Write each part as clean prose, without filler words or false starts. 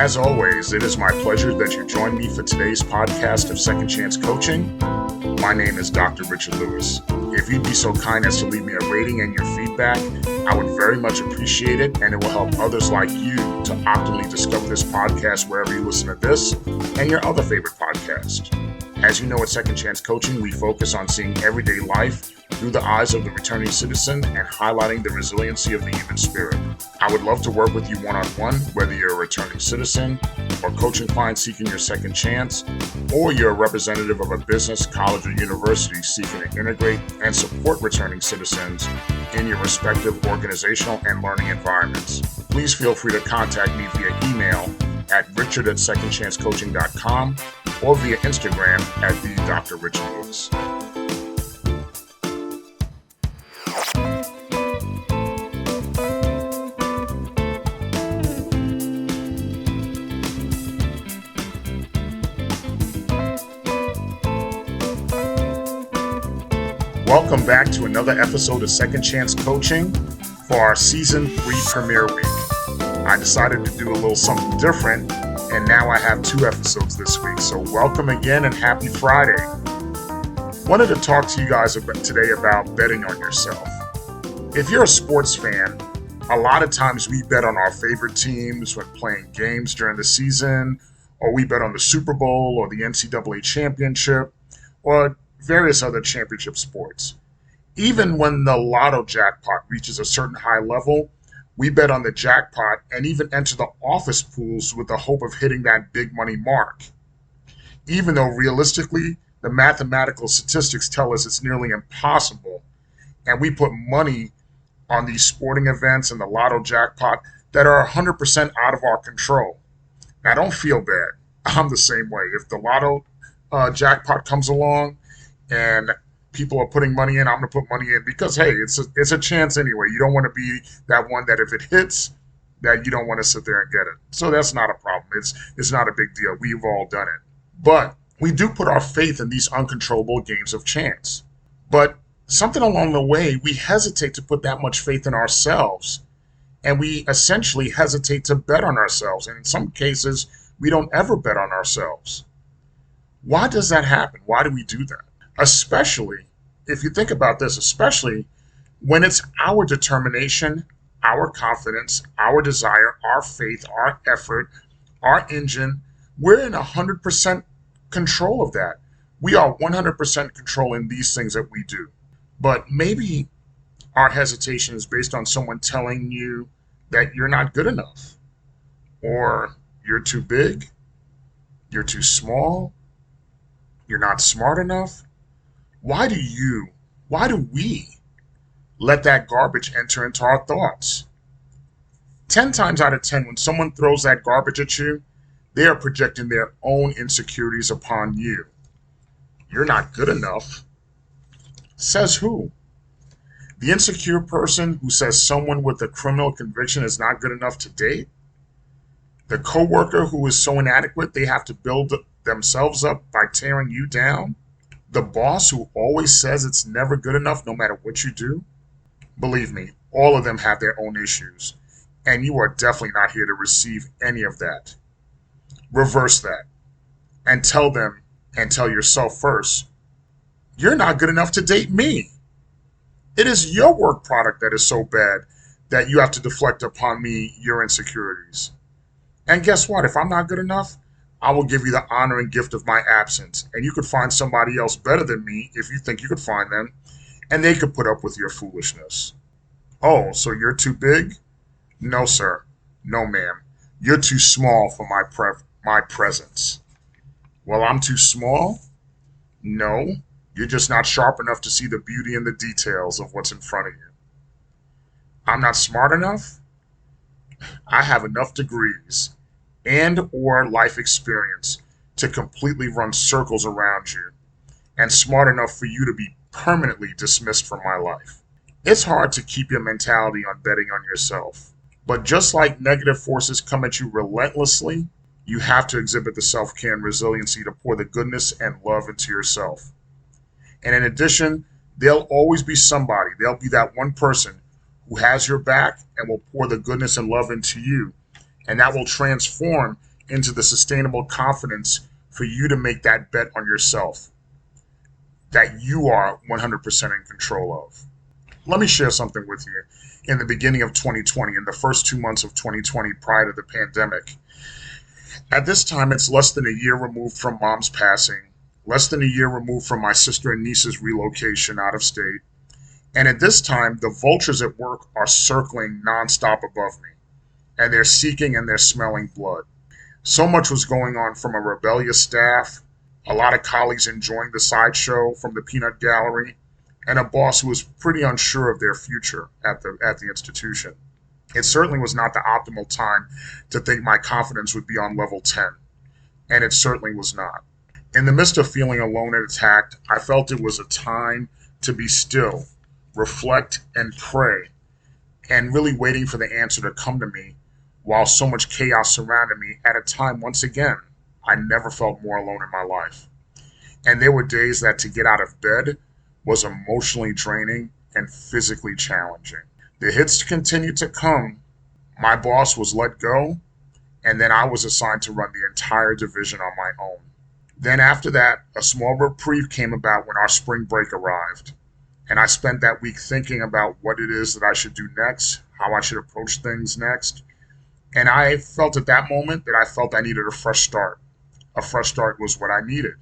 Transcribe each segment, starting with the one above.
As always, it is my pleasure that you join me for today's podcast of Second Chance Coaching. My name is Dr. Richard Lewis. If you'd be so kind as to leave me a rating and your feedback, I would very much appreciate it, and it will help others like you to optimally discover this podcast wherever you listen to this and your other favorite podcast. As you know, at Second Chance Coaching, we focus on seeing everyday life through the eyes of the returning citizen and highlighting the resiliency of the human spirit. I would love to work with you one-on-one, whether you're a returning citizen or coaching client seeking your second chance, or you're a representative of a business, college, or university seeking to integrate and support returning citizens in your respective organizational and learning environments. Please feel free to contact me via email at richard@secondchancecoaching.com or via Instagram at @the_Dr.RichardLewis. Welcome back to another episode of Second Chance Coaching for our Season 3 premiere week. I decided to do a little something different, and now I have 2 episodes this week. So welcome again and happy Friday. Wanted to talk to you guys today about betting on yourself. If you're a sports fan, a lot of times we bet on our favorite teams when playing games during the season, or we bet on the Super Bowl or the NCAA championship, or various other championship sports. Even when the lotto jackpot reaches a certain high level, we bet on the jackpot and even enter the office pools with the hope of hitting that big money mark. Even though realistically, the mathematical statistics tell us it's nearly impossible, and we put money on these sporting events and the lotto jackpot that are 100% out of our control. Now, don't feel bad. I'm the same way. If the lotto jackpot comes along, and people are putting money in, I'm going to put money in because, hey, it's a chance anyway. You don't want to be that one that if it hits, that you don't want to sit there and get it. So that's not a problem. It's not a big deal. We've all done it. But we do put our faith in these uncontrollable games of chance. But something along the way, we hesitate to put that much faith in ourselves. And we essentially hesitate to bet on ourselves. And in some cases, we don't ever bet on ourselves. Why does that happen? Why do we do that? Especially, if you think about this, especially when it's our determination, our confidence, our desire, our faith, our effort, our engine, we're in 100% control of that. We are 100% controlling these things that we do. But maybe our hesitation is based on someone telling you that you're not good enough, or you're too big, you're too small, you're not smart enough. Why do we let that garbage enter into our thoughts? 10 times out of 10, when someone throws that garbage at you, they are projecting their own insecurities upon you. You're not good enough. Says who? The insecure person who says someone with a criminal conviction is not good enough to date? The coworker who is so inadequate they have to build themselves up by tearing you down? The boss who always says it's never good enough no matter what you do? Believe me, all of them have their own issues, and you are definitely not here to receive any of that. Reverse that, and tell them, and tell yourself first, you're not good enough to date me. It is your work product that is so bad that you have to deflect upon me your insecurities. And guess what? If I'm not good enough, I will give you the honor and gift of my absence, and you could find somebody else better than me if you think you could find them, and they could put up with your foolishness. Oh, so you're too big? No, sir. No, ma'am. You're too small for my presence. Well, I'm too small? No, you're just not sharp enough to see the beauty and the details of what's in front of you. I'm not smart enough? I have enough degrees and or life experience to completely run circles around you, and smart enough for you to be permanently dismissed from my life. It's hard to keep your mentality on betting on yourself, but just like negative forces come at you relentlessly, you have to exhibit the self-care and resiliency to pour the goodness and love into yourself. And in addition, there'll always be somebody, there'll be that one person who has your back and will pour the goodness and love into you. And that will transform into the sustainable confidence for you to make that bet on yourself that you are 100% in control of. Let me share something with you. In the beginning of 2020, in the first 2 months of 2020 prior to the pandemic, at this time it's less than a year removed from mom's passing, less than a year removed from my sister and niece's relocation out of state. And at this time, the vultures at work are circling nonstop above me, and they're seeking and they're smelling blood. So much was going on, from a rebellious staff, a lot of colleagues enjoying the sideshow from the peanut gallery, and a boss who was pretty unsure of their future at the institution. It certainly was not the optimal time to think my confidence would be on level 10, and it certainly was not. In the midst of feeling alone and attacked, I felt it was a time to be still, reflect, and pray, and really waiting for the answer to come to me while so much chaos surrounded me at a time, once again, I never felt more alone in my life. And there were days that to get out of bed was emotionally draining and physically challenging. The hits continued to come. My boss was let go, and then I was assigned to run the entire division on my own. Then after that, a small reprieve came about when our spring break arrived. And I spent that week thinking about what it is that I should do next, how I should approach things next. And I felt at that moment that I felt I needed a fresh start. A fresh start was what I needed.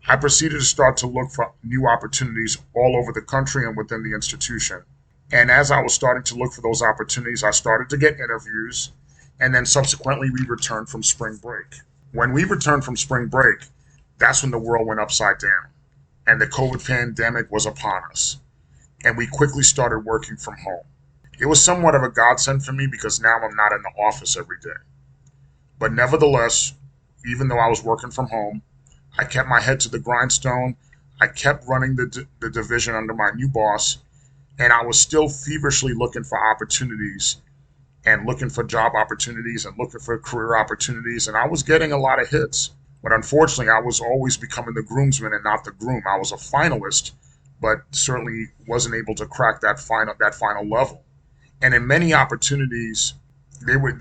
I proceeded to start to look for new opportunities all over the country and within the institution. And as I was starting to look for those opportunities, I started to get interviews, and then subsequently we returned from spring break. When we returned from spring break, that's when the world went upside down, and the COVID pandemic was upon us, and we quickly started working from home. It was somewhat of a godsend for me because now I'm not in the office every day. But nevertheless, even though I was working from home, I kept my head to the grindstone. I kept running the division under my new boss, and I was still feverishly looking for opportunities and looking for job opportunities and looking for career opportunities, and I was getting a lot of hits. But unfortunately, I was always becoming the groomsman and not the groom. I was a finalist, but certainly wasn't able to crack that final level. And in many opportunities, there were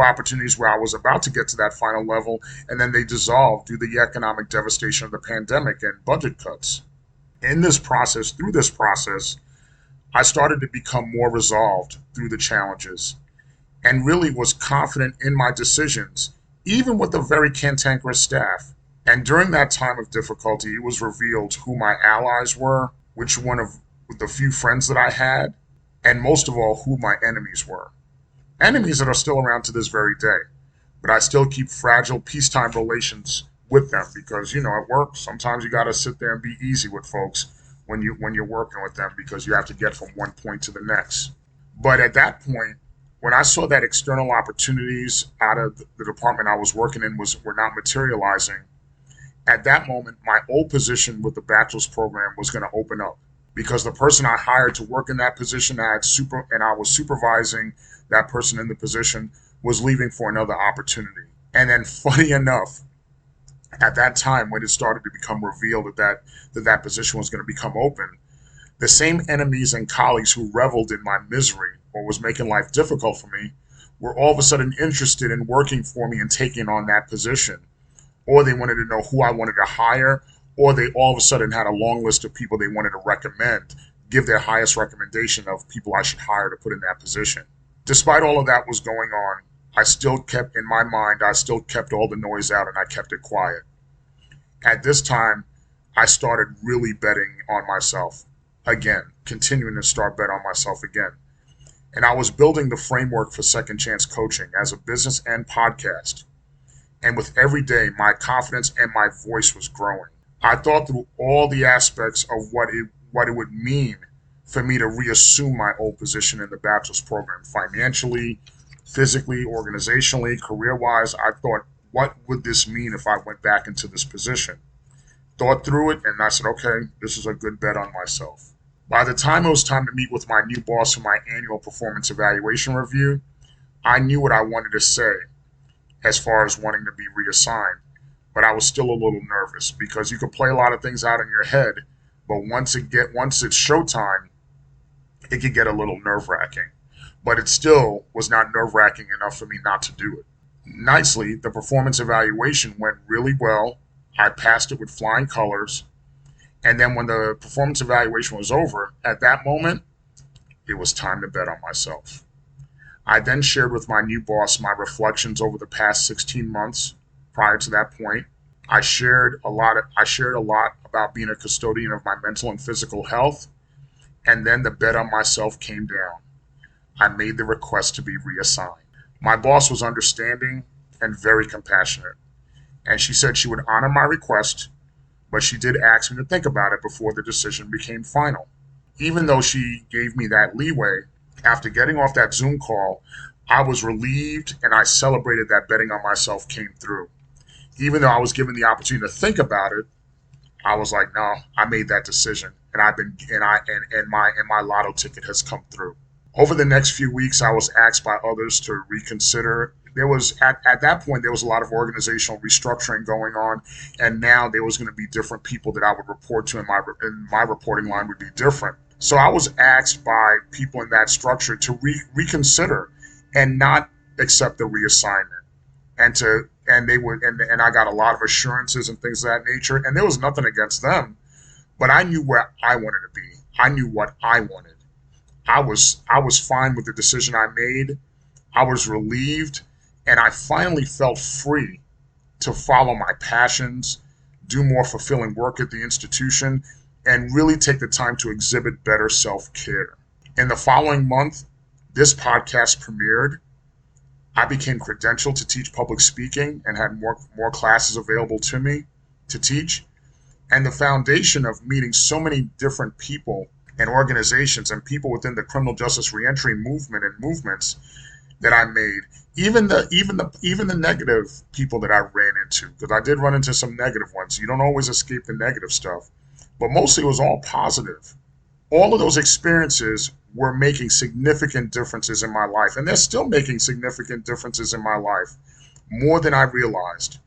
opportunities where I was about to get to that final level, and then they dissolved due to the economic devastation of the pandemic and budget cuts. Through this process, I started to become more resolved through the challenges and really was confident in my decisions, even with a very cantankerous staff. And during that time of difficulty, it was revealed who my allies were, which one of the few friends that I had, and most of all, who my enemies were. Enemies that are still around to this very day. But I still keep fragile peacetime relations with them because, at work, sometimes you got to sit there and be easy with folks when you're working with them because you have to get from one point to the next. But at that point, when I saw that external opportunities out of the department I was working in were not materializing, at that moment, my old position with the bachelor's program was going to open up because the person I hired to work in that position, and I was supervising that person in the position, was leaving for another opportunity. And then, funny enough, at that time when it started to become revealed that position was going to become open, the same enemies and colleagues who reveled in my misery or was making life difficult for me were all of a sudden interested in working for me and taking on that position. Or they wanted to know who I wanted to hire, or they all of a sudden had a long list of people they wanted to recommend, give their highest recommendation of people I should hire to put in that position. Despite all of that was going on, I still kept all the noise out and I kept it quiet. At this time, I started really betting on myself again, continuing to start bet on myself again. And I was building the framework for Second Chance Coaching as a business and podcast. And with every day, my confidence and my voice was growing. I thought through all the aspects of what it would mean for me to reassume my old position in the bachelor's program, financially, physically, organizationally, career-wise. I thought, what would this mean if I went back into this position? Thought through it, and I said, okay, this is a good bet on myself. By the time it was time to meet with my new boss for my annual performance evaluation review, I knew what I wanted to say as far as wanting to be reassigned, but I was still a little nervous because you can play a lot of things out in your head, but once it's showtime, it could get a little nerve-wracking. But it still was not nerve-wracking enough for me not to do it. Nicely, the performance evaluation went really well. I passed it with flying colors. And then when the performance evaluation was over, at that moment, it was time to bet on myself. I then shared with my new boss my reflections over the past 16 months prior to that point. I shared a lot about being a custodian of my mental and physical health, and then the bet on myself came down. I made the request to be reassigned. My boss was understanding and very compassionate, and she said she would honor my request, but she did ask me to think about it before the decision became final. Even though she gave me that leeway, after getting off that Zoom call, I was relieved and I celebrated that betting on myself came through. Even though I was given the opportunity to think about it, I was like, no, I made that decision, and I've been and my lotto ticket has come through. Over the next few weeks, I was asked by others to reconsider. There was at that point there was a lot of organizational restructuring going on, and now there was going to be different people that I would report to, and my reporting line would be different. So I was asked by people in that structure to reconsider and not accept the reassignment, and they would and I got a lot of assurances and things of that nature, and there was nothing against them, but I knew where I wanted to be. I knew what I wanted. I was fine with the decision I made. I was relieved, and I finally felt free to follow my passions, do more fulfilling work at the institution, and really take the time to exhibit better self-care. In the following month, this podcast premiered. I became credentialed to teach public speaking and had more classes available to me to teach. And the foundation of meeting so many different people and organizations and people within the criminal justice reentry movement and movements that I made, even the negative people that I ran into, because I did run into some negative ones. You don't always escape the negative stuff, but mostly it was all positive. All of those experiences were making significant differences in my life, and they're still making significant differences in my life, more than I realized.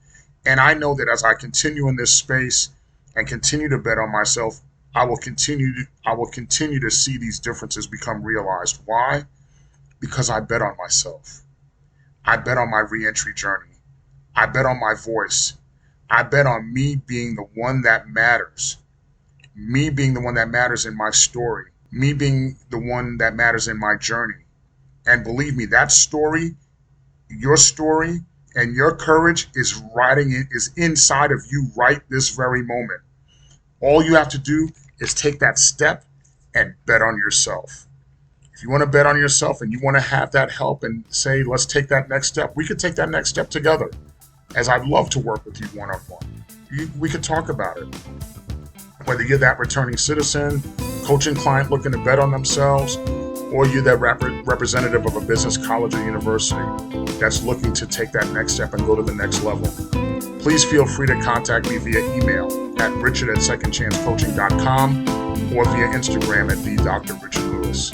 And I know that as I continue in this space and continue to bet on myself, I will continue to see these differences become realized. Why? Because I bet on myself. I bet on my reentry journey. I bet on my voice. I bet on me being the one that matters. Me being the one that matters in my story. Me being the one that matters in my journey. And believe me, that story, your story, and your courage is inside of you right this very moment. All you have to do is take that step and bet on yourself. If you want to bet on yourself and you want to have that help and say, let's take that next step, we could take that next step together. As I'd love to work with you one-on-one. We could talk about it. Whether you're that returning citizen, coaching client looking to bet on themselves, or you're that representative of a business, college, or university that's looking to take that next step and go to the next level, please feel free to contact me via email at richard@secondchancecoaching.com or via Instagram at @TheDrRichardLewis.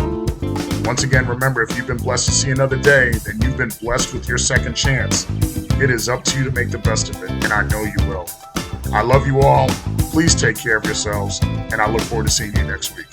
Once again, remember, if you've been blessed to see another day, then you've been blessed with your second chance. It is up to you to make the best of it, and I know you will. I love you all. Please take care of yourselves, and I look forward to seeing you next week.